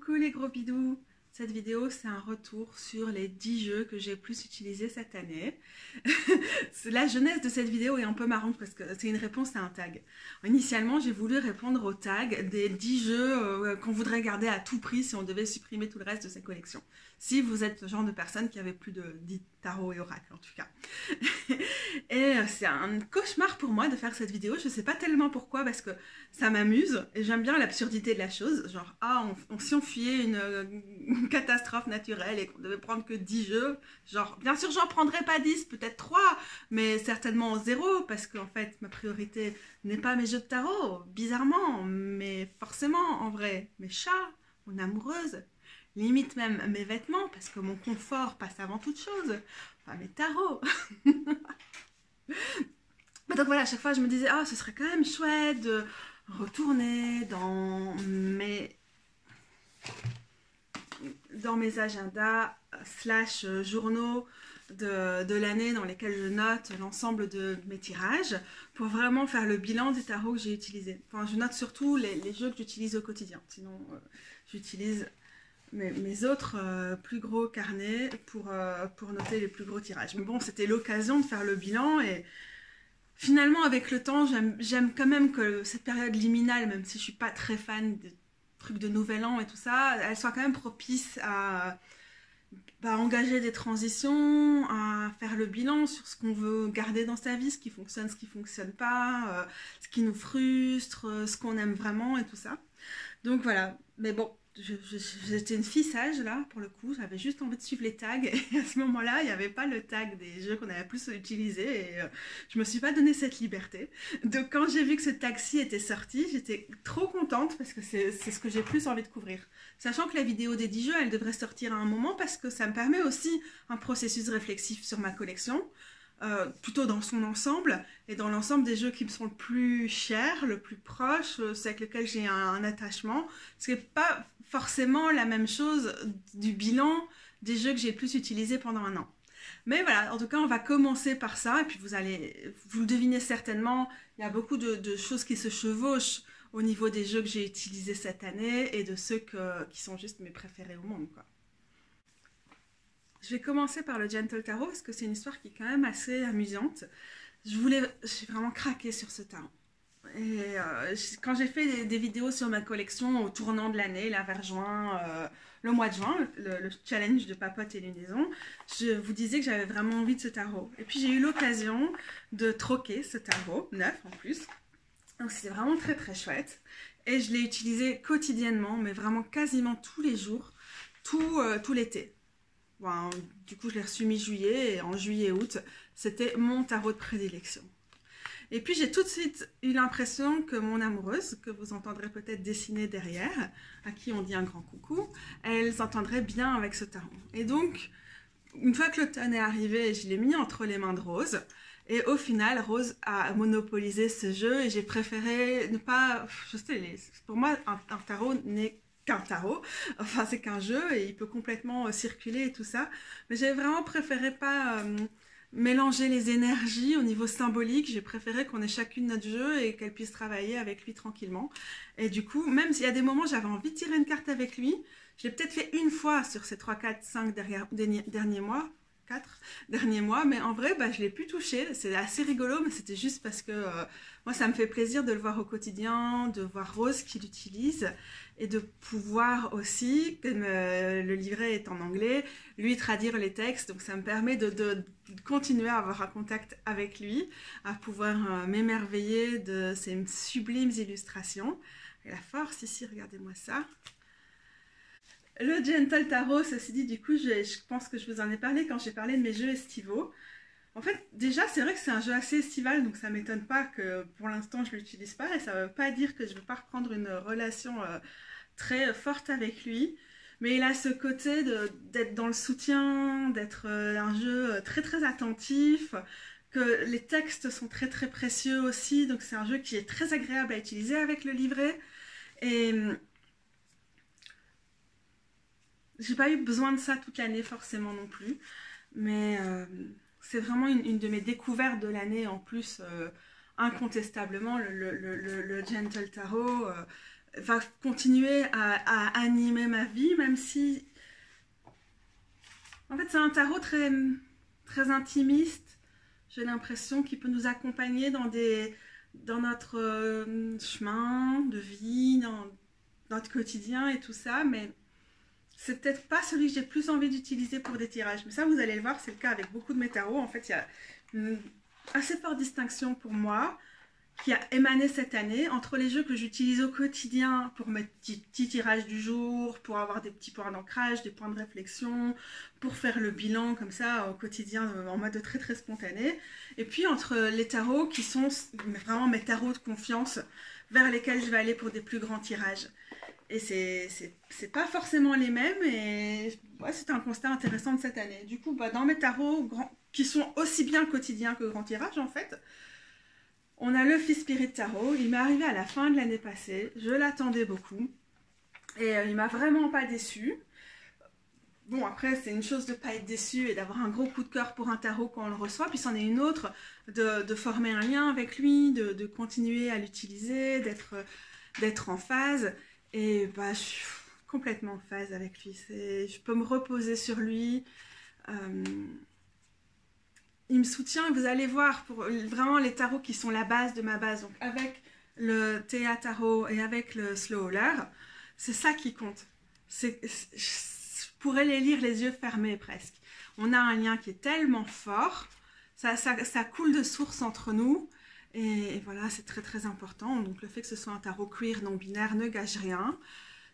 Coucou les gros bidous. Cette vidéo, c'est un retour sur les 10 jeux que j'ai le plus utilisés cette année. La jeunesse de cette vidéo est un peu marrante parce que c'est une réponse à un tag. Initialement, j'ai voulu répondre au tag des 10 jeux qu'on voudrait garder à tout prix si on devait supprimer tout le reste de sa collection. Si vous êtes le genre de personne qui avait plus de 10 tarots et oracles en tout cas. Et c'est un cauchemar pour moi de faire cette vidéo. Je sais pas tellement pourquoi, parce que ça m'amuse et j'aime bien l'absurdité de la chose. Genre, si on fuyait une catastrophe naturelle et qu'on devait prendre que 10 jeux, genre, bien sûr, j'en prendrais pas 10, peut-être 3, mais certainement 0, parce qu'en fait, ma priorité n'est pas mes jeux de tarot, bizarrement, mais forcément, en vrai, mes chats, mon amoureuse, limite même mes vêtements, parce que mon confort passe avant toute chose, enfin mes tarots. Donc voilà, à chaque fois je me disais, ah, ce serait quand même chouette de retourner dans mes agendas / journaux de l'année dans lesquels je note l'ensemble de mes tirages pour vraiment faire le bilan des tarots que j'ai utilisés. Enfin, je note surtout les jeux que j'utilise au quotidien, sinon j'utilise mes autres plus gros carnets pour noter les plus gros tirages. Mais bon, c'était l'occasion de faire le bilan et finalement, avec le temps, j'aime quand même que cette période liminale, même si je suis pas très fan des trucs de Nouvel An et tout ça, elle soit quand même propice à engager des transitions, à faire le bilan sur ce qu'on veut garder dans sa vie, ce qui fonctionne pas, ce qui nous frustre, ce qu'on aime vraiment et tout ça. Donc voilà, mais bon, j'étais une fille sage là, pour le coup, j'avais juste envie de suivre les tags et à ce moment-là, il n'y avait pas le tag des jeux qu'on avait plus utilisés et je me suis pas donné cette liberté. Donc quand j'ai vu que ce tag-ci était sorti, j'étais trop contente parce que c'est ce que j'ai plus envie de couvrir. Sachant que la vidéo des 10 jeux, elle devrait sortir à un moment parce que ça me permet aussi un processus réflexif sur ma collection. Plutôt dans son ensemble et dans l'ensemble des jeux qui me sont le plus chers, le plus proche, c'est avec lequel j'ai un attachement. Ce qui n'est pas forcément la même chose du bilan des jeux que j'ai le plus utilisés pendant un an. Mais voilà, en tout cas, on va commencer par ça et puis vous le devinez certainement, il y a beaucoup de choses qui se chevauchent au niveau des jeux que j'ai utilisés cette année et de ceux qui sont juste mes préférés au monde, quoi. Je vais commencer par le Gentle Tarot parce que c'est une histoire qui est quand même assez amusante. J'ai vraiment craqué sur ce tarot. Et quand j'ai fait des vidéos sur ma collection au tournant de l'année, là vers juin, le mois de juin, le challenge de papote et lunaison, je vous disais que j'avais vraiment envie de ce tarot. Et puis j'ai eu l'occasion de troquer ce tarot, neuf en plus. Donc c'était vraiment très très chouette. Et je l'ai utilisé quotidiennement, mais vraiment quasiment tous les jours, tout l'été. Bon, du coup, je l'ai reçu mi-juillet et en juillet-août, c'était mon tarot de prédilection. Et puis, j'ai tout de suite eu l'impression que mon amoureuse, que vous entendrez peut-être dessiner derrière, à qui on dit un grand coucou, elle s'entendrait bien avec ce tarot. Et donc, une fois que l'automne est arrivé, je l'ai mis entre les mains de Rose. Et au final, Rose a monopolisé ce jeu et j'ai préféré ne pas... Je sais, pour moi, un tarot n'est qu'un tarot, enfin c'est qu'un jeu et il peut complètement circuler et tout ça, mais j'ai vraiment préféré pas mélanger les énergies au niveau symbolique. J'ai préféré qu'on ait chacune notre jeu et qu'elle puisse travailler avec lui tranquillement. Et du coup, même s'il y a des moments j'avais envie de tirer une carte avec lui, je l'ai peut-être fait une fois sur ces 3, 4, 5 derniers mois, 4 derniers mois, mais en vrai, je l'ai plus touché. C'est assez rigolo, mais c'était juste parce que moi, ça me fait plaisir de le voir au quotidien, de voir Rose qui l'utilise et de pouvoir aussi, comme le livret est en anglais, lui traduire les textes. Donc, ça me permet de continuer à avoir un contact avec lui, à pouvoir m'émerveiller de ces sublimes illustrations. Et la force ici, regardez-moi ça. Le Gentle Tarot, ceci dit, du coup, je pense que je vous en ai parlé quand j'ai parlé de mes jeux estivaux. En fait, déjà, c'est vrai que c'est un jeu assez estival, donc ça ne m'étonne pas que pour l'instant, je ne l'utilise pas. Et ça ne veut pas dire que je ne veux pas reprendre une relation très forte avec lui. Mais il a ce côté d'être dans le soutien, d'être un jeu très très attentif, que les textes sont très très précieux aussi. Donc c'est un jeu qui est très agréable à utiliser avec le livret. Et... j'ai pas eu besoin de ça toute l'année forcément non plus, mais c'est vraiment une de mes découvertes de l'année en plus, incontestablement, le Gentle Tarot. va continuer à animer ma vie, même si... En fait, c'est un tarot très, très intimiste. J'ai l'impression qu'il peut nous accompagner dans notre chemin de vie, dans notre quotidien et tout ça, mais c'est peut-être pas celui que j'ai plus envie d'utiliser pour des tirages. Mais ça, vous allez le voir, c'est le cas avec beaucoup de mes tarots. En fait, il y a une assez forte distinction pour moi qui a émané cette année entre les jeux que j'utilise au quotidien pour mes petits tirages du jour, pour avoir des petits points d'ancrage, des points de réflexion, pour faire le bilan comme ça au quotidien en mode très très spontané, et puis entre les tarots qui sont vraiment mes tarots de confiance vers lesquels je vais aller pour des plus grands tirages. Et c'est pas forcément les mêmes, et ouais, c'est un constat intéressant de cette année. Du coup, dans mes tarots qui sont aussi bien quotidiens que grands tirages en fait, on a le Fils Spirit Tarot. Il m'est arrivé à la fin de l'année passée. Je l'attendais beaucoup. Et il m'a vraiment pas déçu. Bon, après, c'est une chose de pas être déçu et d'avoir un gros coup de cœur pour un tarot quand on le reçoit. Puis c'en est une autre de former un lien avec lui, de continuer à l'utiliser, d'être en phase. Et bah, je suis complètement en phase avec lui. Je peux me reposer sur lui. Il me soutient, vous allez voir, pour vraiment les tarots qui sont la base de ma base, donc avec le Théa Tarot et avec le Slow Holder, c'est ça qui compte. Je pourrais les lire les yeux fermés presque. On a un lien qui est tellement fort, ça coule de source entre nous, et voilà, c'est très très important. Donc le fait que ce soit un tarot queer non binaire ne gâche rien.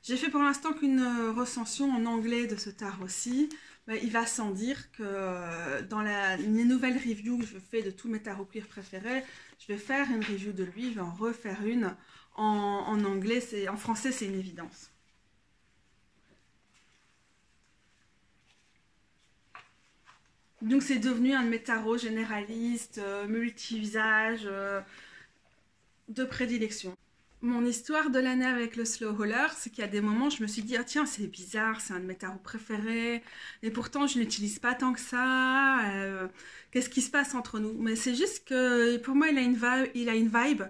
J'ai fait pour l'instant qu'une recension en anglais de ce tarot-ci. Il va sans dire que dans les nouvelles reviews que je fais de tous mes tarots queer préférés, je vais faire une review de lui, je vais en refaire une en anglais, en français c'est une évidence. Donc c'est devenu un de mes tarots généralistes, multi-usages, de prédilection. Mon histoire de l'année avec le Slow Holder, c'est qu'il y a des moments, je me suis dit, ah, tiens, c'est bizarre, c'est un de mes tarots préférés, et pourtant je ne l'utilise pas tant que ça, qu'est-ce qui se passe entre nous? Mais c'est juste que pour moi, il a une vibe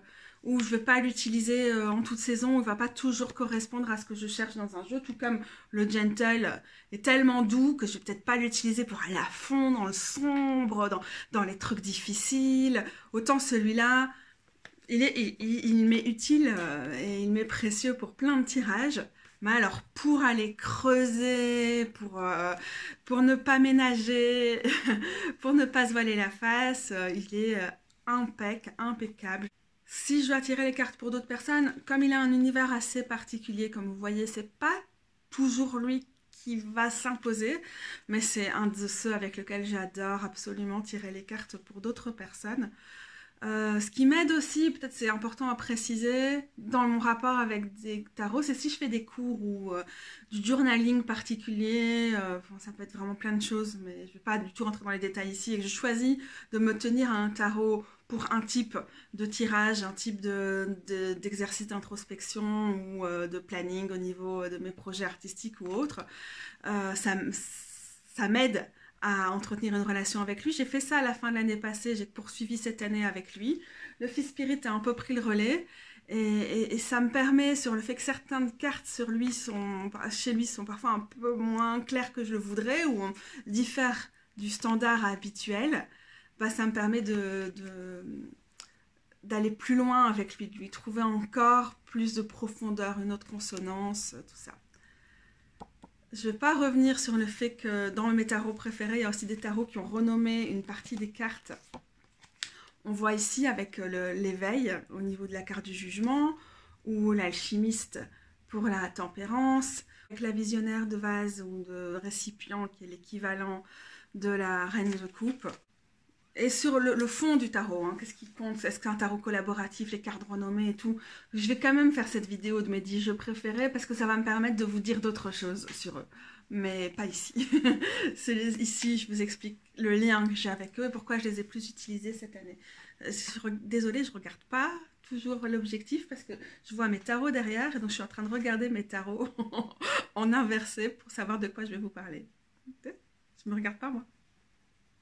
où je ne vais pas l'utiliser en toute saison, il ne va pas toujours correspondre à ce que je cherche dans un jeu, tout comme le Gentle est tellement doux que je ne vais peut-être pas l'utiliser pour aller à fond dans le sombre, dans les trucs difficiles, autant celui-là, il m'est utile et il m'est précieux pour plein de tirages. Mais alors, pour aller creuser, pour ne pas ménager, pour ne pas se voiler la face, il est impeccable. Si je dois tirer les cartes pour d'autres personnes, comme il a un univers assez particulier, comme vous voyez, c'est pas toujours lui qui va s'imposer, mais c'est un de ceux avec lequel j'adore absolument tirer les cartes pour d'autres personnes. Ce qui m'aide aussi, peut-être c'est important à préciser, dans mon rapport avec des tarots, c'est si je fais des cours ou du journaling particulier, ça peut être vraiment plein de choses, mais je ne vais pas du tout rentrer dans les détails ici, et que je choisis de me tenir à un tarot pour un type de tirage, un type d'exercice d'introspection ou de planning au niveau de mes projets artistiques ou autres, ça m'aide à entretenir une relation avec lui. J'ai fait ça à la fin de l'année passée, j'ai poursuivi cette année avec lui. Le Fils Spirit a un peu pris le relais et ça me permet, sur le fait que certaines cartes chez lui sont parfois un peu moins claires que je le voudrais ou diffèrent du standard habituel, ça me permet d'aller plus loin avec lui, de lui trouver encore plus de profondeur, une autre consonance, tout ça. Je ne vais pas revenir sur le fait que dans mes tarots préférés, il y a aussi des tarots qui ont renommé une partie des cartes. On voit ici avec l'éveil au niveau de la carte du jugement, ou l'alchimiste pour la tempérance, avec la visionnaire de vase ou de récipient qui est l'équivalent de la reine de coupe. Et sur le fond du tarot, qu'est-ce qui compte? Est-ce qu'un tarot collaboratif, les cartes renommées et tout? Je vais quand même faire cette vidéo de mes 10 jeux préférés parce que ça va me permettre de vous dire d'autres choses sur eux. Mais pas ici. Ici, je vous explique le lien que j'ai avec eux et pourquoi je les ai plus utilisés cette année. Désolée, je ne regarde pas toujours l'objectif parce que je vois mes tarots derrière et donc je suis en train de regarder mes tarots en inversé pour savoir de quoi je vais vous parler. Je ne me regarde pas moi.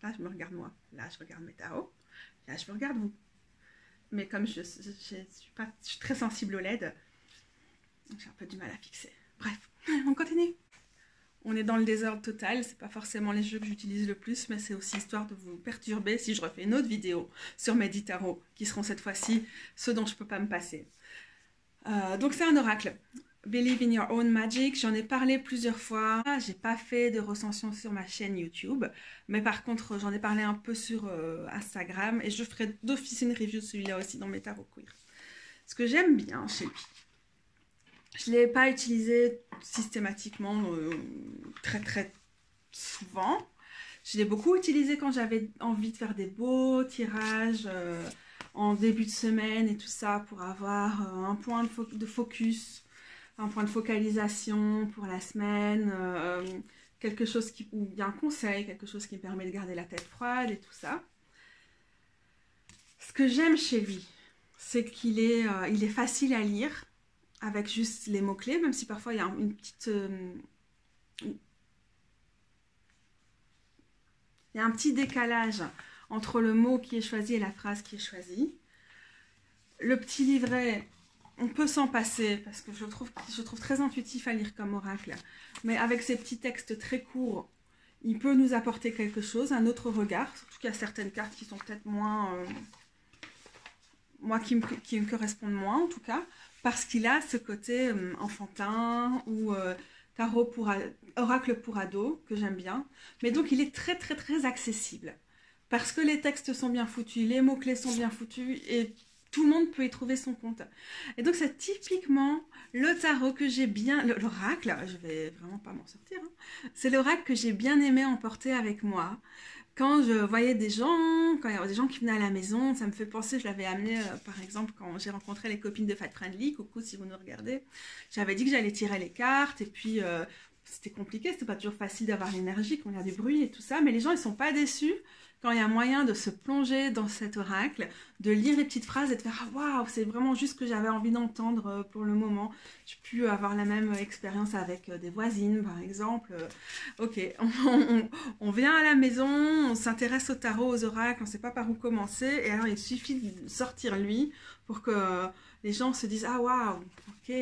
Là, je me regarde moi. Là, je regarde mes tarots. Là, je me regarde vous. Mais comme je suis très sensible au LED, J'ai un peu du mal à fixer. Bref, on continue. On est dans le désordre total, c'est pas forcément les jeux que j'utilise le plus, mais c'est aussi histoire de vous perturber si je refais une autre vidéo sur mes 10 tarots, qui seront cette fois-ci ceux dont je peux pas me passer. Donc c'est un oracle. Believe in your own magic, j'en ai parlé plusieurs fois. J'ai pas fait de recension sur ma chaîne YouTube, mais par contre j'en ai parlé un peu sur Instagram et je ferai d'office une review de celui-là aussi dans mes tarots queer. Ce que j'aime bien chez lui, je ne l'ai pas utilisé systématiquement très souvent. Je l'ai beaucoup utilisé quand j'avais envie de faire des beaux tirages en début de semaine et tout ça pour avoir un point de focus, un point de focalisation pour la semaine, quelque chose qui, ou bien un conseil, quelque chose qui me permet de garder la tête froide et tout ça. Ce que j'aime chez lui, c'est qu'il est, il est facile à lire avec juste les mots-clés, même si parfois il y a une petite... il y a un petit décalage entre le mot qui est choisi et la phrase qui est choisie. Le petit livret, on peut s'en passer parce que je trouve très intuitif à lire comme oracle. Mais avec ces petits textes très courts, il peut nous apporter quelque chose, un autre regard. Surtout qu'il y a certaines cartes qui sont peut-être moins... moi qui me correspondent moins en tout cas. Parce qu'il a ce côté enfantin ou oracle pour ado, que j'aime bien. Mais donc il est très accessible. Parce que les textes sont bien foutus, les mots-clés sont bien foutus et tout le monde peut y trouver son compte. Et donc c'est typiquement le tarot que j'ai bien... L'oracle, je vais vraiment pas m'en sortir. Hein. C'est l'oracle que j'ai bien aimé emporter avec moi. Quand je voyais des gens, quand il y avait des gens qui venaient à la maison, ça me fait penser, je l'avais amené par exemple quand j'ai rencontré les copines de Fat Friendly, coucou si vous nous regardez, j'avais dit que j'allais tirer les cartes et puis c'était compliqué, c'était pas toujours facile d'avoir l'énergie quand il y a du bruit et tout ça, mais les gens ils sont pas déçus quand il y a moyen de se plonger dans cet oracle, de lire les petites phrases et de faire « Waouh, c'est vraiment juste ce que j'avais envie d'entendre pour le moment ». J'ai pu avoir la même expérience avec des voisines, par exemple. Ok, on vient à la maison, on s'intéresse au tarot, aux oracles, on ne sait pas par où commencer. Et alors, il suffit de sortir lui pour que les gens se disent « Ah, waouh, ok ».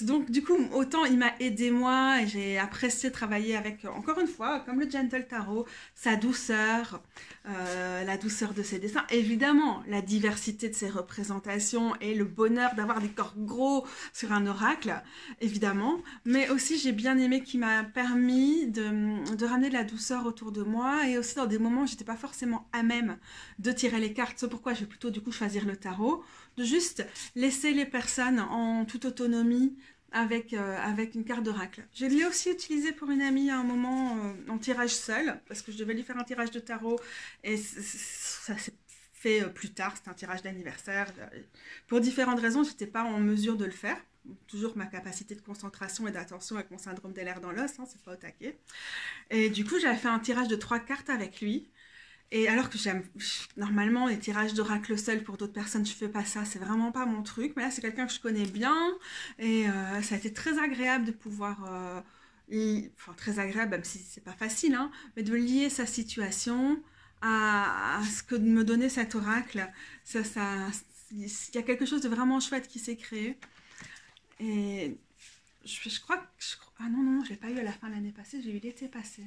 Donc, du coup, autant il m'a aidé moi et j'ai apprécié travailler avec, encore une fois, comme le Gentle Tarot, sa douceur, la douceur de ses dessins. Évidemment, la diversité de ses représentations et le bonheur d'avoir des corps gros sur un oracle, évidemment. Mais aussi, j'ai bien aimé qu'il m'a permis de ramener de la douceur autour de moi et aussi dans des moments où j'étais pas forcément à même de tirer les cartes. C'est pourquoi je vais plutôt du coup choisir le tarot. De juste laisser les personnes en toute autonomie avec une carte d'oracle. Je l'ai aussi utilisé pour une amie à un moment en tirage seul, parce que je devais lui faire un tirage de tarot, et ça s'est fait plus tard, c'était un tirage d'anniversaire. Pour différentes raisons, je n'étais pas en mesure de le faire. Toujours ma capacité de concentration et d'attention avec mon syndrome des lèvres dans l'os, hein, c'est pas au taquet. Et du coup, j'avais fait un tirage de 3 cartes avec lui. Et alors que j'aime normalement les tirages d'oracle seul pour d'autres personnes, je fais pas ça, c'est vraiment pas mon truc. Mais là, c'est quelqu'un que je connais bien et ça a été très agréable de pouvoir, enfin très agréable, même si c'est pas facile, hein, mais de lier sa situation à ce que me donnait cet oracle. Il y a quelque chose de vraiment chouette qui s'est créé. Et je crois que... Ah non, je l'ai pas eu à la fin de l'année passée, j'ai eu l'été passé.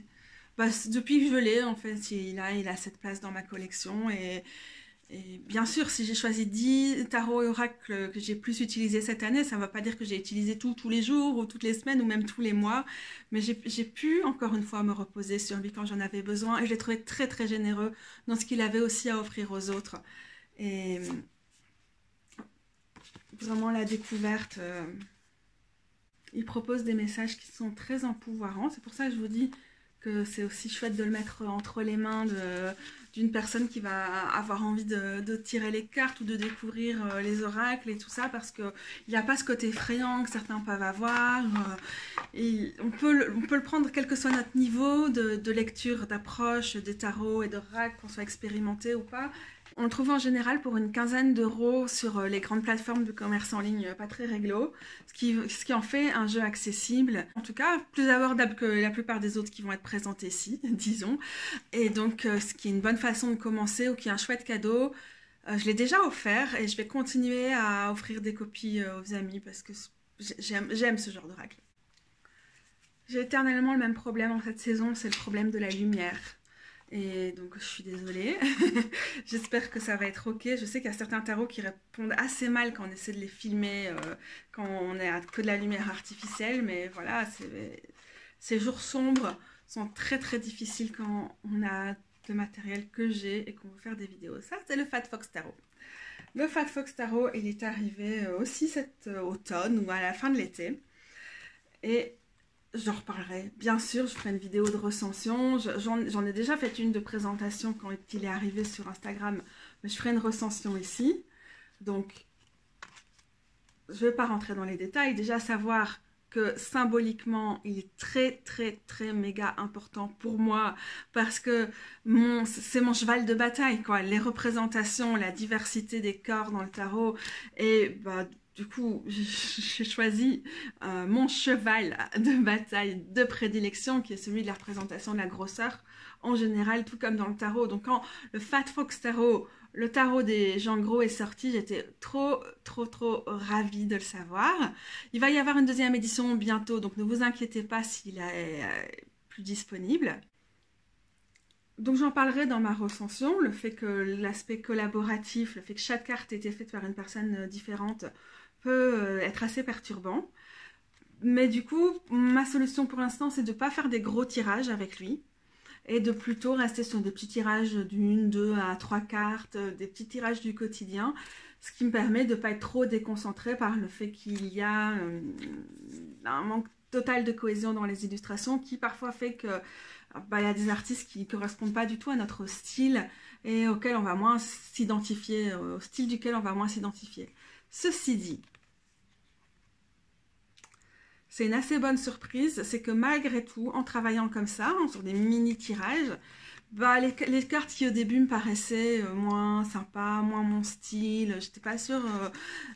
Bah, depuis que je l'ai, en fait, il a cette place dans ma collection. Et bien sûr, si j'ai choisi 10 tarots et oracles que j'ai plus utilisés cette année, ça ne va pas dire que j'ai utilisé tous les jours, ou toutes les semaines, ou même tous les mois. Mais j'ai pu, encore une fois, me reposer sur lui quand j'en avais besoin. Et je l'ai trouvé très généreux dans ce qu'il avait aussi à offrir aux autres. Et vraiment, la découverte... il propose des messages qui sont très empouvoirants. C'est pour ça que je vous dis... que c'est aussi chouette de le mettre entre les mains d'une personne qui va avoir envie de tirer les cartes ou de découvrir les oracles et tout ça, parce qu'il n'y a pas ce côté effrayant que certains peuvent avoir. Et on peut le prendre quel que soit notre niveau de lecture, d'approche des tarots et d'oracles, qu'on soit expérimenté ou pas. On le trouve en général pour une quinzaine d'euros sur les grandes plateformes de commerce en ligne pas très réglo, ce qui en fait un jeu accessible, en tout cas plus abordable que la plupart des autres qui vont être présentés ici, disons. Et donc ce qui est une bonne façon de commencer ou qui est un chouette cadeau Je l'ai déjà offert et je vais continuer à offrir des copies aux amis parce que j'aime ce genre de raclette. J'ai éternellement le même problème en cette saison, c'est le problème de la lumière. Et donc je suis désolée, j'espère que ça va être ok. Je sais qu'il y a certains tarots qui répondent assez mal quand on essaie de les filmer, quand on est à que de la lumière artificielle, mais voilà, ces jours sombres sont très très difficiles quand on a le matériel que j'ai et qu'on veut faire des vidéos. Ça, c'est le Fat Fox Tarot. Le Fat Fox Tarot, il est arrivé aussi cet automne ou à la fin de l'été. Et j'en reparlerai. Bien sûr, je ferai une vidéo de recension. J'en ai déjà fait une de présentation quand il est arrivé sur Instagram, mais je ferai une recension ici. Donc, je ne vais pas rentrer dans les détails. Déjà, savoir que symboliquement, il est très, très, très méga important pour moi parce que c'est mon cheval de bataille, quoi. Les représentations, la diversité des corps dans le tarot et bah, du coup, j'ai choisi mon cheval de bataille de prédilection qui est celui de la représentation de la grosseur en général, tout comme dans le tarot. Donc quand le Fat Fox Tarot, le tarot des gens gros est sorti, j'étais trop ravie de le savoir. Il va y avoir une deuxième édition bientôt, donc ne vous inquiétez pas s'il est plus disponible. Donc j'en parlerai dans ma recension, le fait que l'aspect collaboratif, le fait que chaque carte ait été faite par une personne différente peut être assez perturbant. Mais du coup, ma solution pour l'instant, c'est de ne pas faire des gros tirages avec lui et de plutôt rester sur des petits tirages d'une, 2 à 3 cartes, des petits tirages du quotidien, ce qui me permet de ne pas être trop déconcentrée par le fait qu'il y a un manque total de cohésion dans les illustrations qui parfois fait que il y a des artistes qui ne correspondent pas du tout à notre style et auquel on va moins s'identifier, au style duquel on va moins s'identifier. Ceci dit, c'est une assez bonne surprise, c'est que malgré tout, en travaillant comme ça, sur des mini-tirages, bah, les cartes qui au début me paraissaient moins sympas, moins mon style, j'étais pas sûre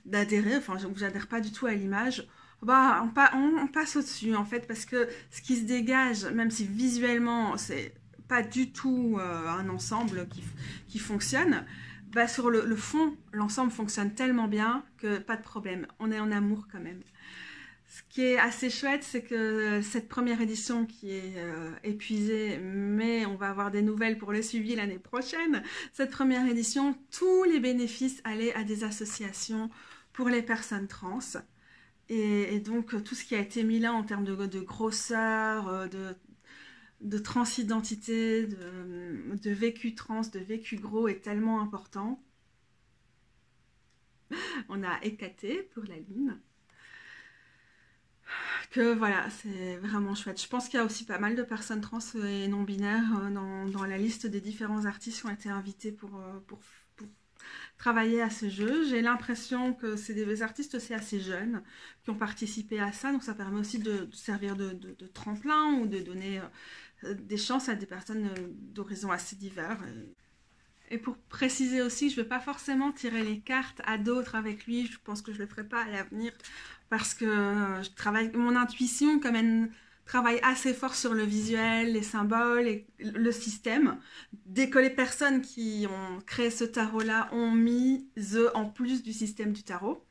d'adhérer, enfin j'adhère pas du tout à l'image, bah, on passe au-dessus en fait, parce que ce qui se dégage, même si visuellement c'est pas du tout un ensemble qui fonctionne, bah, sur le fond, l'ensemble fonctionne tellement bien que pas de problème, on est en amour quand même. Ce qui est assez chouette, c'est que cette première édition qui est épuisée, mais on va avoir des nouvelles pour le suivi l'année prochaine, cette première édition, tous les bénéfices allaient à des associations pour les personnes trans. Et donc tout ce qui a été mis là en termes de grosseur, de transidentité, de vécu trans, de vécu gros est tellement important. On a écaté pour la lune. Que voilà, c'est vraiment chouette. Je pense qu'il y a aussi pas mal de personnes trans et non-binaires dans la liste des différents artistes qui ont été invités pour travailler à ce jeu. J'ai l'impression que c'est des artistes aussi assez jeunes qui ont participé à ça, donc ça permet aussi de servir de tremplin ou de donner des chances à des personnes d'horizons assez divers. Et pour préciser aussi, je ne vais pas forcément tirer les cartes à d'autres avec lui, je pense que je ne le ferai pas à l'avenir parce que mon intuition, comme elle travaille assez fort sur le visuel, les symboles et le système, dès que les personnes qui ont créé ce tarot-là ont mis en plus du système du tarot.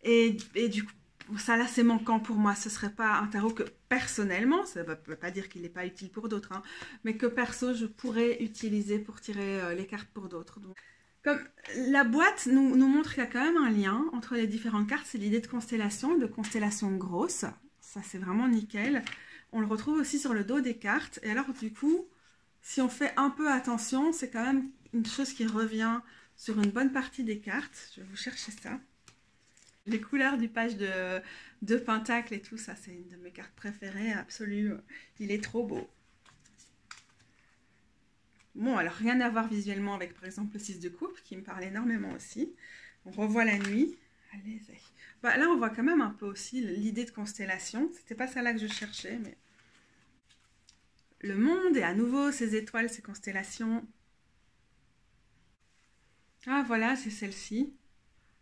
Et du coup, ça là c'est manquant pour moi, ce serait pas un tarot que personnellement, ça ne veut pas dire qu'il n'est pas utile pour d'autres, hein, mais que perso je pourrais utiliser pour tirer les cartes pour d'autres. Donc, comme la boîte nous montre qu'il y a quand même un lien entre les différentes cartes, c'est l'idée de constellation grosse, ça c'est vraiment nickel. On le retrouve aussi sur le dos des cartes, et alors du coup, si on fait un peu attention, c'est quand même une chose qui revient sur une bonne partie des cartes. Je vais vous chercher ça. Les couleurs du page de Pentacle et tout, ça c'est une de mes cartes préférées, absolue. Il est trop beau. Bon, alors rien à voir visuellement avec par exemple le 6 de coupe qui me parle énormément aussi. On revoit la nuit. Allez, bah, là on voit quand même un peu aussi l'idée de constellation. C'était pas ça là que je cherchais, mais le monde et à nouveau ces étoiles, ces constellations. Ah voilà, c'est celle-ci.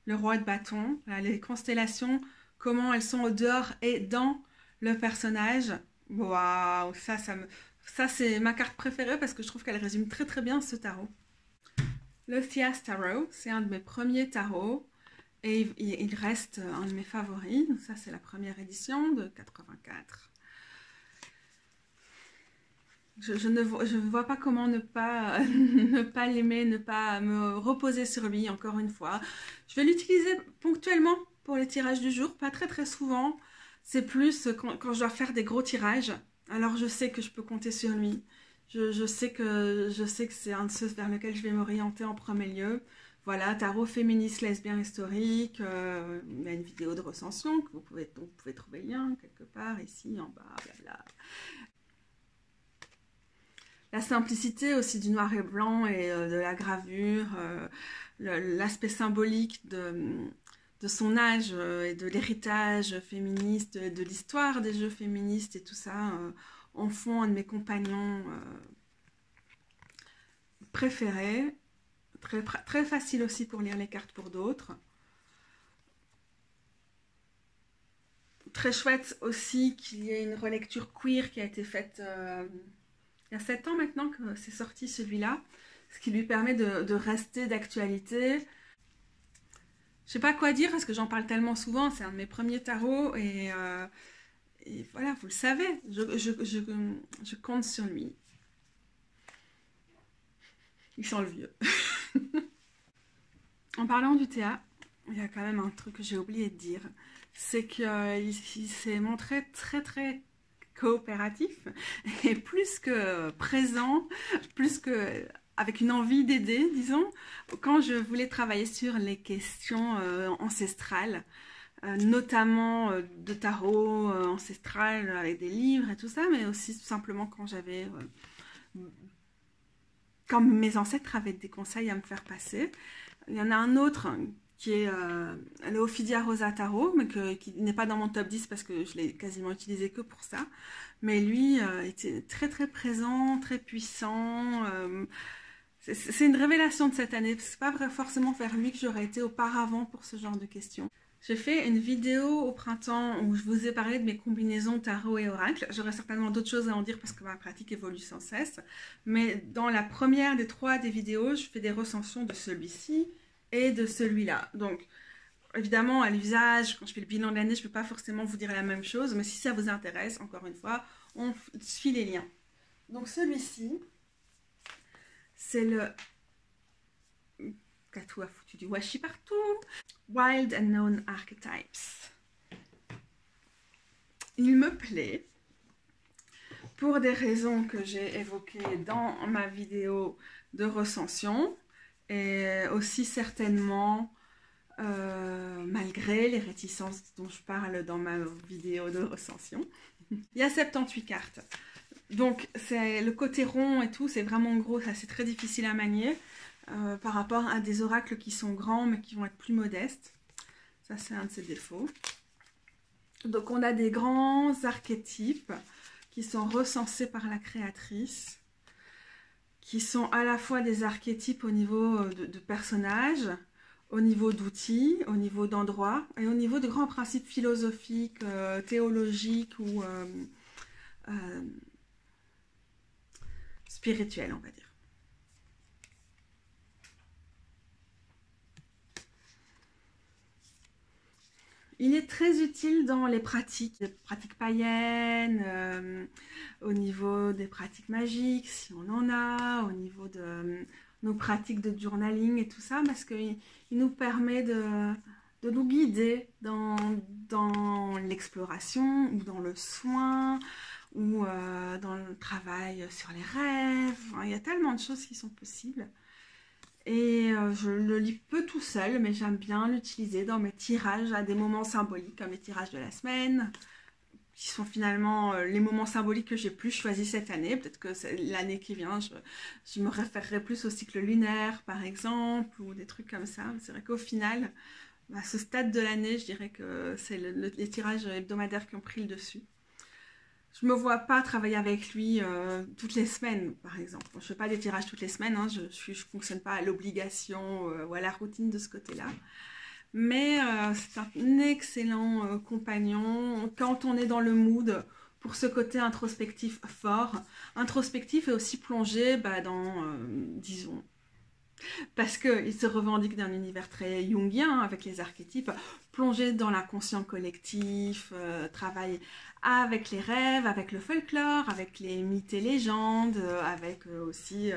Le roi de bâton, les constellations, comment elles sont au dehors et dans le personnage. Waouh, ça c'est ma carte préférée parce que je trouve qu'elle résume très très bien ce tarot. Le Thias Tarot, c'est un de mes premiers tarots et il reste un de mes favoris. Donc ça, c'est la première édition de 84. Je ne vois pas comment ne pas, ne pas l'aimer, ne pas me reposer sur lui, encore une fois. Je vais l'utiliser ponctuellement pour les tirages du jour, pas très très souvent. C'est plus quand je dois faire des gros tirages. Alors je sais que je peux compter sur lui. Je sais que c'est un de ceux vers lequel je vais m'orienter en premier lieu. Voilà, tarot féministe, lesbien, historique. Il y a une vidéo de recension que vous pouvez trouver le lien quelque part ici en bas, blabla. La simplicité aussi du noir et blanc et de la gravure, l'aspect symbolique de son âge et de l'héritage féministe, de l'histoire des jeux féministes et tout ça, en font un de mes compagnons préférés. Très facile aussi pour lire les cartes pour d'autres. Très chouette aussi qu'il y ait une relecture queer qui a été faite il y a 7 ans maintenant que c'est sorti celui-là, ce qui lui permet de rester d'actualité. Je sais pas quoi dire parce que j'en parle tellement souvent, c'est un de mes premiers tarots et voilà, vous le savez, je compte sur lui. Il sent le vieux. En parlant du théâtre, il y a quand même un truc que j'ai oublié de dire, c'est qu'il s'est montré très très coopératif et plus que présent, plus que avec une envie d'aider, disons, quand je voulais travailler sur les questions ancestrales, notamment de tarot ancestral avec des livres et tout ça, mais aussi tout simplement quand mes ancêtres avaient des conseils à me faire passer. Il y en a un autre qui est le Ophidia Rosa Tarot, mais qui n'est pas dans mon top 10 parce que je l'ai quasiment utilisé que pour ça. Mais lui était très très présent, très puissant. C'est une révélation de cette année. C'est pas forcément vers lui que j'aurais été auparavant pour ce genre de questions. J'ai fait une vidéo au printemps où je vous ai parlé de mes combinaisons tarot et oracle. J'aurais certainement d'autres choses à en dire parce que ma pratique évolue sans cesse. Mais dans la première des 3 des vidéos, je fais des recensions de celui-ci et de celui-là. Donc, évidemment, à l'usage, quand je fais le bilan de l'année, je ne peux pas forcément vous dire la même chose. Mais si ça vous intéresse, encore une fois, on suit les liens. Donc, celui-ci, c'est le... Katou a foutu du washi partout. Wild and Known Archetypes. Il me plaît pour des raisons que j'ai évoquées dans ma vidéo de recension et aussi certainement malgré les réticences dont je parle dans ma vidéo de recension. Il y a 78 cartes. Donc c'est le côté rond et tout, c'est vraiment gros, ça c'est très difficile à manier. Par rapport à des oracles qui sont grands mais qui vont être plus modestes. Ça, c'est un de ses défauts. Donc, on a des grands archétypes qui sont recensés par la créatrice, qui sont à la fois des archétypes au niveau de personnages, au niveau d'outils, au niveau d'endroits et au niveau de grands principes philosophiques, théologiques ou spirituels, on va dire. Il est très utile dans les pratiques païennes, au niveau des pratiques magiques, si on en a, au niveau de nos pratiques de journaling et tout ça, parce qu'il nous permet de nous guider dans l'exploration, ou dans le soin, ou dans le travail sur les rêves. Enfin, il y a tellement de choses qui sont possibles. Et je le lis peu tout seul, mais j'aime bien l'utiliser dans mes tirages à des moments symboliques, comme les tirages de la semaine, qui sont finalement les moments symboliques que j'ai plus choisis cette année. Peut-être que l'année qui vient, je me référerai plus au cycle lunaire, par exemple, ou des trucs comme ça. C'est vrai qu'au final, à ce stade de l'année, je dirais que c'est les tirages hebdomadaires qui ont pris le dessus. Je ne me vois pas travailler avec lui toutes les semaines, par exemple. Bon, je ne fais pas des tirages toutes les semaines, hein, je ne fonctionne pas à l'obligation ou à la routine de ce côté-là. Mais c'est un excellent compagnon quand on est dans le mood pour ce côté introspectif fort. Introspectif et aussi plongé dans, disons, parce qu'il se revendique d'un univers très jungien, avec les archétypes, plongé dans l'inconscient collectif, travaille avec les rêves, avec le folklore, avec les mythes et légendes, avec aussi,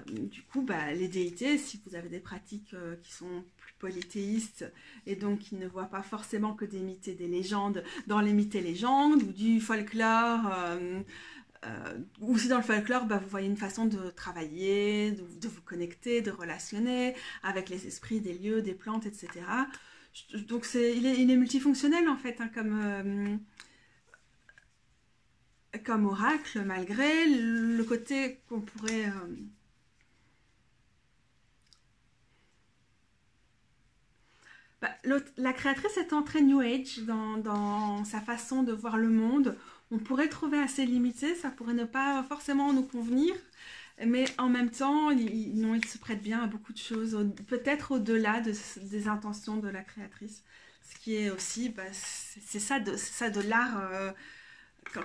du coup, les déités, si vous avez des pratiques qui sont plus polythéistes, et donc qui ne voient pas forcément que des mythes et des légendes dans les mythes et légendes, ou du folklore... aussi dans le folklore, vous voyez une façon de travailler, de vous connecter, de relationner avec les esprits des lieux, des plantes, etc. Donc il est multifonctionnel en fait, hein, comme oracle, malgré le côté qu'on pourrait... la créatrice étant très New Age dans sa façon de voir le monde, on pourrait le trouver assez limité, ça pourrait ne pas forcément nous convenir, mais en même temps, il se prête bien à beaucoup de choses, peut-être au-delà des intentions de la créatrice. Ce qui est aussi, c'est ça de l'art,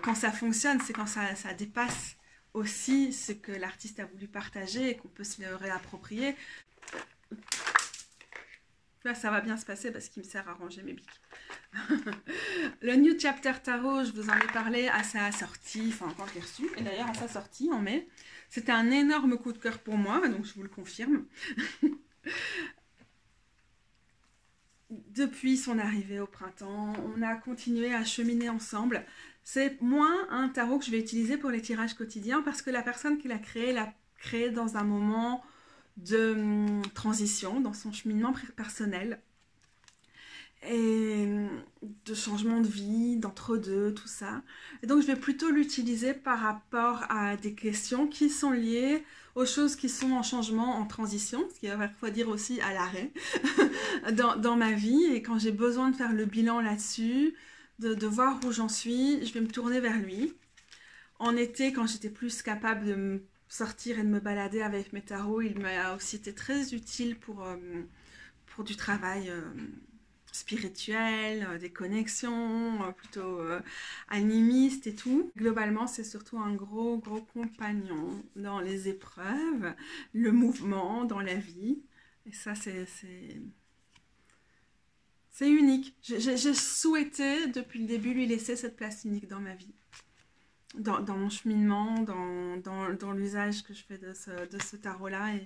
quand ça fonctionne, c'est quand ça dépasse aussi ce que l'artiste a voulu partager et qu'on peut se le réapproprier. Là, ça va bien se passer parce qu'il me sert à ranger mes bics. Le New Chapter Tarot, je vous en ai parlé à sa sortie, enfin quand je l'ai reçu, et d'ailleurs à sa sortie en mai. C'était un énorme coup de cœur pour moi, donc je vous le confirme. Depuis son arrivée au printemps, on a continué à cheminer ensemble. C'est moins un tarot que je vais utiliser pour les tirages quotidiens parce que la personne qui l'a créé dans un moment de transition, dans son cheminement personnel et de changement de vie, d'entre-deux, tout ça. Et donc je vais plutôt l'utiliser par rapport à des questions qui sont liées aux choses qui sont en changement, en transition, ce qui va parfois dire aussi à l'arrêt dans ma vie. Et quand j'ai besoin de faire le bilan là-dessus, de voir où j'en suis, je vais me tourner vers lui. En été, quand j'étais plus capable de me sortir et de me balader avec mes tarots, il m'a aussi été très utile pour du travail spirituel, des connexions plutôt animistes et tout. Globalement, c'est surtout un gros compagnon dans les épreuves, le mouvement, dans la vie. Et ça, c'est unique. J'ai souhaité, depuis le début, lui laisser cette place unique dans ma vie. Dans mon cheminement, dans l'usage que je fais de ce tarot-là. Et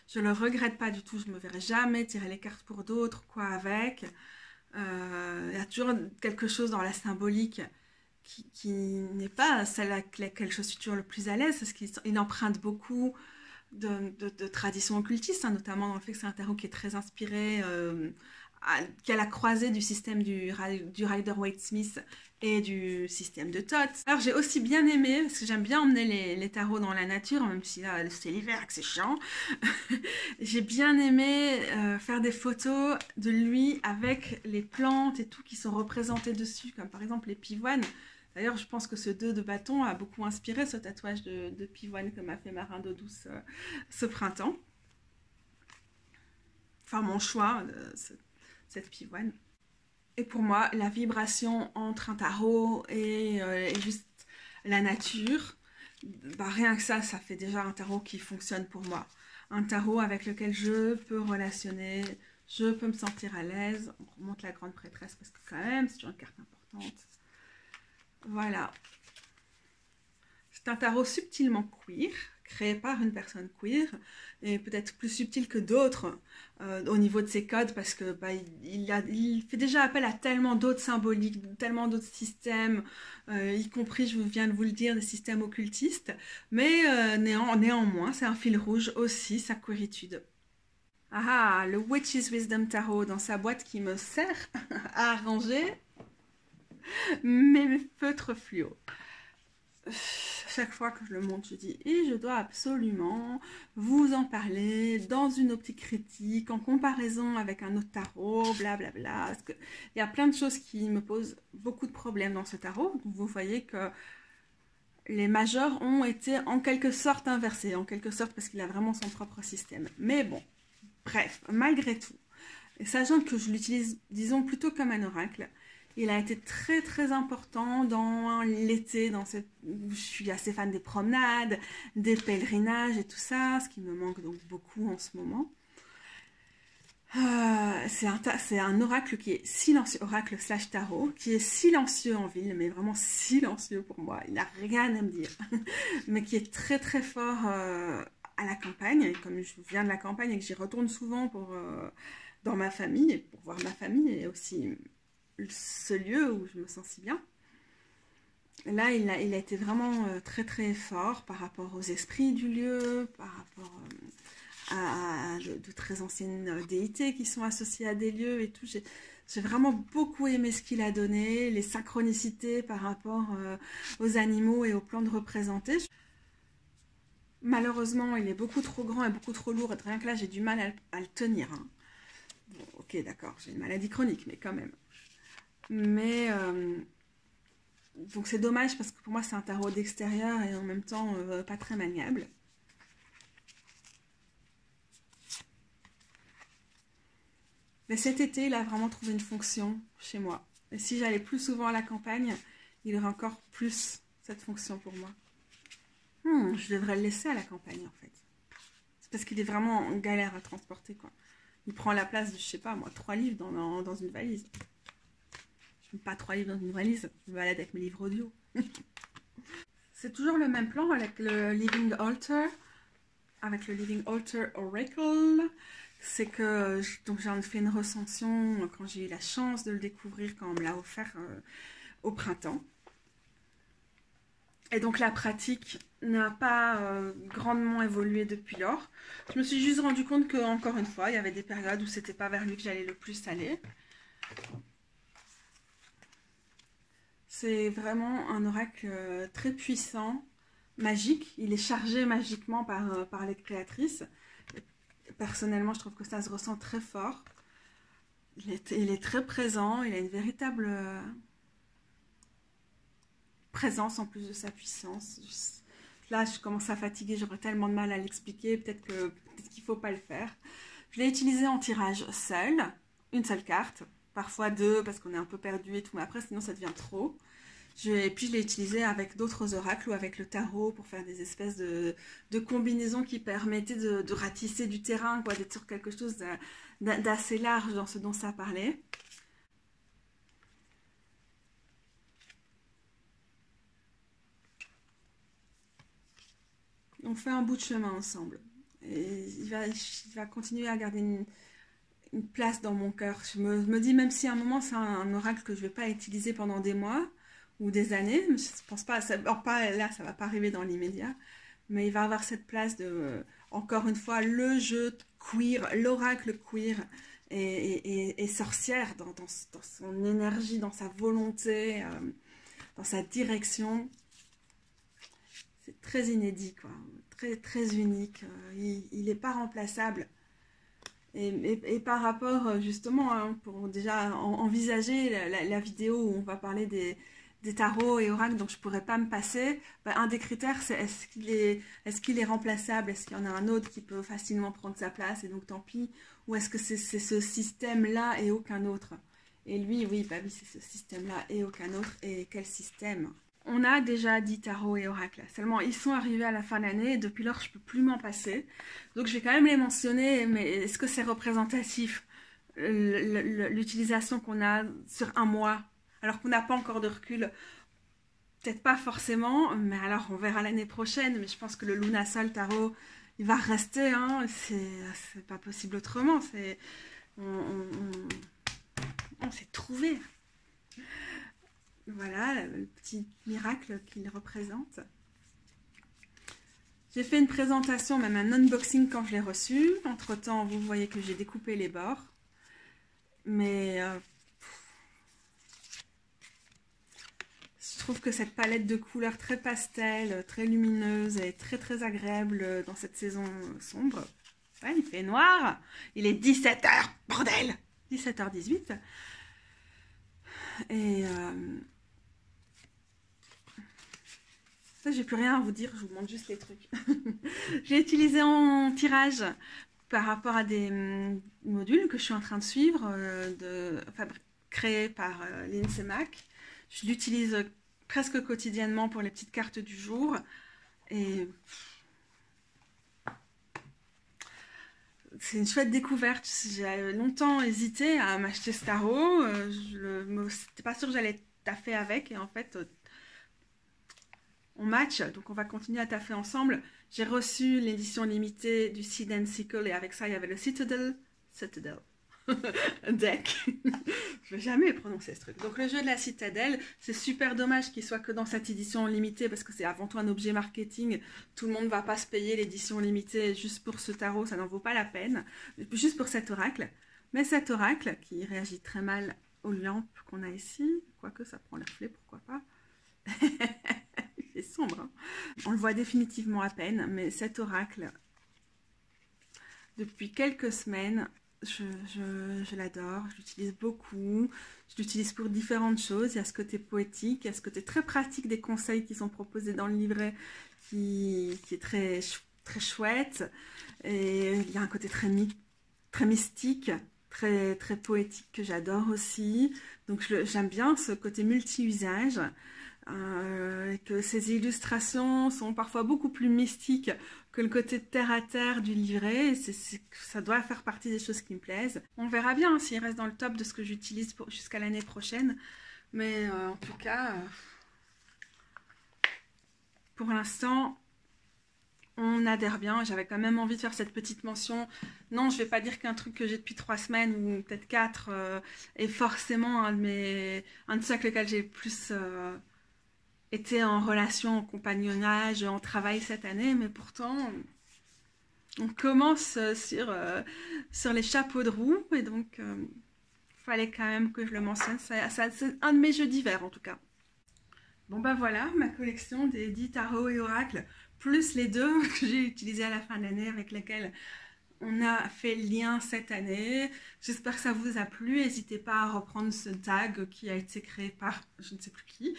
je le regrette pas du tout. Je me verrai jamais tirer les cartes pour d'autres, quoi, avec. Il y a toujours quelque chose dans la symbolique qui n'est pas celle avec laquelle je suis toujours le plus à l'aise, parce qu'il emprunte beaucoup de traditions occultistes, hein, notamment dans le fait que c'est un tarot qui est très inspiré, qui a la croisée du système du Rider-Waite-Smith et du système de Thoth. Alors j'ai aussi bien aimé, parce que j'aime bien emmener les tarots dans la nature, même si là c'est l'hiver que c'est chiant, j'ai bien aimé faire des photos de lui avec les plantes et tout qui sont représentées dessus, comme par exemple les pivoines. D'ailleurs, je pense que ce 2 de bâton a beaucoup inspiré ce tatouage de pivoine que m'a fait Marin d'eau douce ce printemps. Enfin, mon choix de cette pivoine. Et pour moi, la vibration entre un tarot et juste la nature, rien que ça fait déjà un tarot qui fonctionne pour moi. Un tarot avec lequel je peux relationner, je peux me sentir à l'aise. On remonte la grande prêtresse parce que quand même, c'est une carte importante. Voilà. C'est un tarot subtilement queer, créé par une personne queer, et peut-être plus subtil que d'autres au niveau de ses codes, parce que il fait déjà appel à tellement d'autres symboliques, tellement d'autres systèmes, y compris, je viens de vous le dire, des systèmes occultistes, mais néanmoins, c'est un fil rouge aussi, sa queeritude. Ah, le Witch's Wisdom Tarot dans sa boîte qui me sert à arranger mes feutres fluo. Chaque fois que je le monte, je dis et je dois absolument vous en parler dans une optique critique, en comparaison avec un autre tarot, blablabla. Parce qu'il y a plein de choses qui me posent beaucoup de problèmes dans ce tarot. Donc vous voyez que les majeurs ont été en quelque sorte inversés, en quelque sorte parce qu'il a vraiment son propre système. Mais bon, bref, malgré tout, et sachant que je l'utilise, disons, plutôt comme un oracle, Il a été très très important dans l'été, où je suis assez fan des promenades, des pèlerinages et tout ça, ce qui me manque donc beaucoup en ce moment. C'est un oracle qui est silencieux, oracle / tarot, qui est silencieux en ville, mais vraiment silencieux pour moi, il n'a rien à me dire, mais qui est très très fort à la campagne, et comme je viens de la campagne et que j'y retourne souvent dans ma famille, et pour voir ma famille, et aussi ce lieu où je me sens si bien. Là, il a été vraiment très très fort par rapport aux esprits du lieu, par rapport à de très anciennes déités qui sont associées à des lieux et tout. J'ai vraiment beaucoup aimé ce qu'il a donné, les synchronicités par rapport aux animaux et aux plantes représentées. Malheureusement, il est beaucoup trop grand et beaucoup trop lourd, et rien que là, j'ai du mal à le tenir. Hein. Bon, ok, d'accord, j'ai une maladie chronique, mais quand même. Mais donc c'est dommage parce que pour moi, c'est un tarot d'extérieur et en même temps pas très maniable. Mais cet été, il a vraiment trouvé une fonction chez moi. Et si j'allais plus souvent à la campagne, il aurait encore plus cette fonction pour moi. Je devrais le laisser à la campagne, en fait. C'est parce qu'il est vraiment en galère à transporter, quoi. Il prend la place de, je sais pas, moi, 3 livres dans une valise. Je ne mets pas 3 livres dans une valise, je me balade avec mes livres audio. C'est toujours le même plan avec le Living Altar, Oracle. C'est que donc j'en ai fait une recension quand j'ai eu la chance de le découvrir, quand on me l'a offert au printemps. Et donc la pratique n'a pas grandement évolué depuis lors. Je me suis juste rendu compte que, encore une fois, il y avait des périodes où c'était pas vers lui que j'allais le plus aller. C'est vraiment un oracle très puissant, magique. Il est chargé magiquement par les créatrices. Personnellement, je trouve que ça se ressent très fort. Il est très présent, il a une véritable présence en plus de sa puissance. Là, je commence à fatiguer, j'aurais tellement de mal à l'expliquer, peut-être qu'il ne faut pas le faire. Je l'ai utilisé en tirage seul, une seule carte, parfois 2 parce qu'on est un peu perdu et tout, mais après sinon ça devient trop. Et puis je l'ai utilisé avec d'autres oracles ou avec le tarot pour faire des espèces de combinaisons qui permettaient de ratisser du terrain, quoi, d'être sur quelque chose d'assez large dans ce dont ça parlait. On fait un bout de chemin ensemble. Et il va continuer à garder une place dans mon cœur. Je me dis, même si à un moment c'est un oracle que je ne vais pas utiliser pendant des mois ou des années, je ne pense pas, là ça ne va pas arriver dans l'immédiat, mais il va avoir cette place de, encore une fois, le jeu queer, l'oracle queer et sorcière dans son énergie, dans sa volonté, dans sa direction. C'est très inédit, quoi. Très, très unique. Il n'est pas remplaçable. Et par rapport, justement, hein, pour déjà envisager la vidéo où on va parler des tarots et oracles, donc je ne pourrais pas me passer, un des critères, c'est est-ce qu'il est remplaçable? Est-ce qu'il y en a un autre qui peut facilement prendre sa place, et donc tant pis? Ou est-ce que c'est ce système-là et aucun autre? Et lui, oui, bah oui, c'est ce système-là et aucun autre. Et quel système? On a déjà dit tarot et oracle, seulement ils sont arrivés à la fin de l'année et depuis lors je ne peux plus m'en passer. Donc je vais quand même les mentionner, mais est-ce que c'est représentatif l'utilisation qu'on a sur un mois, alors qu'on n'a pas encore de recul? Peut-être pas forcément, mais alors on verra l'année prochaine. Mais je pense que le Lunasol Tarot, il va rester, hein, c'est pas possible autrement. On s'est trouvé. Voilà le petit miracle qu'il représente. J'ai fait une présentation, même un unboxing quand je l'ai reçu. Entre temps, vous voyez que j'ai découpé les bords. Mais je trouve que cette palette de couleurs très pastel, très lumineuse et très très agréable dans cette saison sombre. Ouais, il fait noir. Il est 17h, bordel! 17h18. Et ça, j'ai plus rien à vous dire, je vous montre juste les trucs. J'ai utilisé en tirage par rapport à des modules que je suis en train de suivre, créé par Lindsay Mack. Je l'utilise presque quotidiennement pour les petites cartes du jour. Et c'est une chouette découverte. J'ai longtemps hésité à m'acheter ce tarot. Je n'étais pas sûre que j'allais taffer avec. Et en fait, on match. Donc on va continuer à taffer ensemble. J'ai reçu l'édition limitée du Seed and Sickle. Et avec ça, il y avait le Citadel deck. Je vais jamais prononcer ce truc. Donc le jeu de la citadelle, c'est super dommage qu'il soit que dans cette édition limitée parce que c'est avant tout un objet marketing. Tout le monde ne va pas se payer l'édition limitée juste pour ce tarot, ça n'en vaut pas la peine. Juste pour cet oracle. Mais cet oracle qui réagit très mal aux lampes qu'on a ici, quoique ça prend l'air reflet, pourquoi pas. Il fait sombre. Hein. On le voit définitivement à peine, mais cet oracle, depuis quelques semaines, je l'adore, je l'utilise beaucoup, je l'utilise pour différentes choses. Il y a ce côté poétique, il y a ce côté très pratique des conseils qui sont proposés dans le livret qui est très chouette. Et il y a un côté très mystique, très poétique que j'adore aussi. Donc j'aime bien ce côté multi-usage. Que ces illustrations sont parfois beaucoup plus mystiques que le côté terre à terre du livret. Ça doit faire partie des choses qui me plaisent. On verra bien s'il reste dans le top de ce que j'utilise jusqu'à l'année prochaine. Mais en tout cas, pour l'instant, on adhère bien. J'avais quand même envie de faire cette petite mention. Non, je ne vais pas dire qu'un truc que j'ai depuis 3 semaines ou peut-être 4 est forcément un de ceux avec lesquels j'ai le plus... été en relation, en compagnonnage, en travail cette année, mais pourtant on commence sur les chapeaux de roue, et donc fallait quand même que je le mentionne. C'est un de mes jeux d'hiver en tout cas. Bon ben voilà, ma collection des 10 tarots et oracles, plus les 2 que j'ai utilisés à la fin de l'année avec lesquels on a fait le lien cette année. J'espère que ça vous a plu. N'hésitez pas à reprendre ce tag qui a été créé par je ne sais plus qui,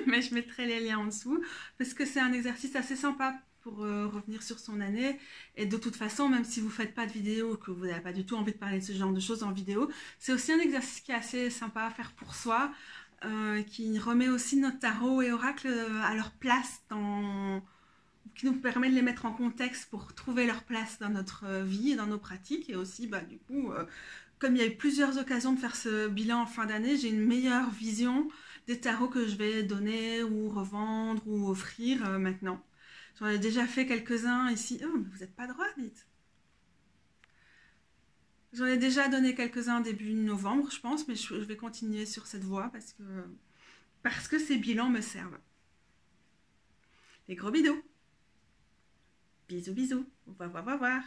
mais je mettrai les liens en dessous parce que c'est un exercice assez sympa pour revenir sur son année. Et de toute façon, même si vous ne faites pas de vidéo, que vous n'avez pas du tout envie de parler de ce genre de choses en vidéo, c'est aussi un exercice qui est assez sympa à faire pour soi, qui remet aussi notre tarot et oracle à leur place qui nous permet de les mettre en contexte pour trouver leur place dans notre vie et dans nos pratiques. Et aussi, du coup, comme il y a eu plusieurs occasions de faire ce bilan en fin d'année, j'ai une meilleure vision des tarots que je vais donner ou revendre ou offrir maintenant. J'en ai déjà fait quelques-uns ici. Oh, mais vous n'êtes pas droit, dites. J'en ai déjà donné quelques-uns début novembre, je pense, mais je vais continuer sur cette voie parce que ces bilans me servent. Des gros bisous. Bisous, bisous. Au revoir, au revoir.